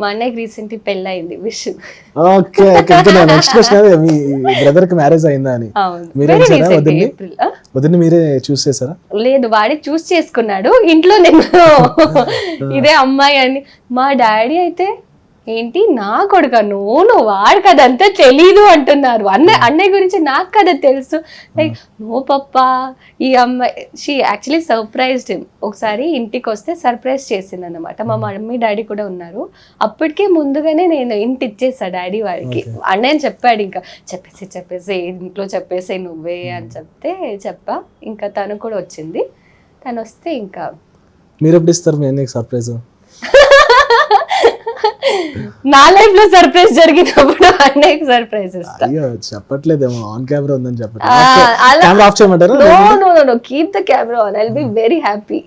మా అన్నయ్యకి రీసెంట్లీ పెళ్ళయింది. విష్. ఓకే నెక్స్ట్ క్వశ్చన్ అదే, మీ బ్రదర్ కి మ్యారేజ్ అయిందా అని. మీరే వదిన మీరే చూస్ చేశారా? లేదు, వాడే చూస్ చేసుకున్నాడు. ఇంట్లో నేను ఇదే అమ్మాయి అని, మా డాడీ అయితే ఏంటి నా కొడుక, నువ్వు వాడు కదా అంతా తెలీదు అంటున్నారు. అన్నయ్య గురించి నాకు కదా తెలుసు. లైక్ నో పప్పా, ఈ అమ్మాయి షీ యాక్చువల్లీ సర్ప్రైజ్డ్ హిమ్. ఒకసారి ఇంటికి వస్తే సర్ప్రైజ్ చేసింది అనమాట. మా మమ్మీ డాడీ కూడా ఉన్నారు. అప్పటికే ముందుగానే నేను ఇంటి ఇచ్చేసా డాడీ వాడికి. అన్నయ్య చెప్పాడు, ఇంకా చెప్పేసి ఇంట్లో చెప్పేసే నువ్వే అని చెప్తే చెప్పా. ఇంకా తను కూడా వచ్చింది. తను వస్తే ఇంకా మీరు ఎప్పుడు ఇస్తారు మీ అన్నయ్యకి సర్ప్రైజ్? నా లైఫ్ లో సర్ప్రైజ్ జరిగినప్పుడు అన్నయ్యకి సర్ప్రైజ్ ఇస్తా. అయ్యో చెప్పట్లేదేమో, ఆన్ కెమెరా ఉందని చెప్పట్లేదు. కెమెరా ఆఫ్ చేయమంటారా? No keep the camera on, I will be very happy.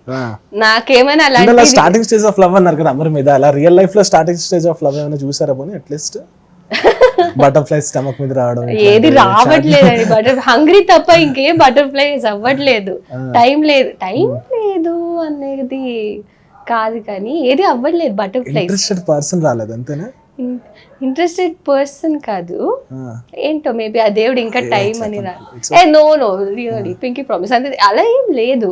నాకేమైనా అలాంటి స్టార్టింగ్ స్టేజ్ ఆఫ్ లవ్ అన్నారు కదా అమర్ మీద, అలా రియల్ లైఫ్ లో స్టార్టింగ్ స్టేజ్ ఆఫ్ లవ్ ఏమైనా చూసారా పోనీ? అట్లీస్ట్ బటర్ఫ్లై స్టమక్ మీద రావడం ఏది రావట్లేదండి. హంగ్రీ తప్ప ఇంకేం బటర్ఫ్లైస్ అవ్వట్లేదు. టైం లేదు అనేది కాదు, కానీ ఏది అవ్వట్లేదు. బటర్ఫ్లై ఇంట్రెస్టెడ్ పర్సన్ రాలేదు అంతేనా? ఇంట్రెస్టెడ్ పర్సన్ కాదు, ఏంటో మేబీ ఆ దేవుడు ఇంకా టైం అని నో రియల్లీ పింకీ ప్రామిస్ అంతే. అలా ఏం లేదు.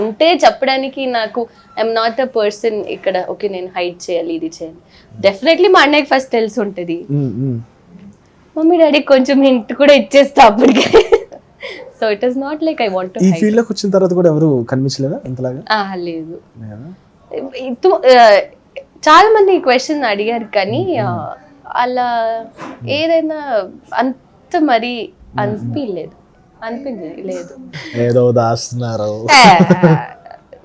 ఉంటే చెప్పడానికి నాకు ఐఎమ్ నాట్ అ పర్సన్ ఇక్కడ ఓకే నేను హైడ్ చేయాలి ఇది చేయాలి. డెఫినెట్లీ మా అన్నయ్యకి ఫస్ట్ తెలిసి ఉంటుంది. మమ్మీ డాడీకి కొంచెం హింట్ కూడా ఇచ్చేస్తా అప్పటికే. So it is not like I want to ఈ ఫీల్డ్ లోకి వచ్చిన తర్వాత కూడా ఎవరు కనిపించలేదా అంతలాగా? లేదు. చాలా మంది క్వశ్చన్ అడిగారు కానీ అలా ఏదైనా అంత మరి అనిపించలేదు. ఏదో దాస్తున్నారు,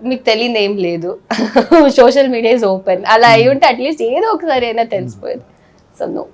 మీకు తెలియదు ఏం లేదు. Social media is open. అలా అయి ఉంటే అట్లీస్ట్ ఏదో ఒకసారి అయినా తెలిసిపోయేది. So no.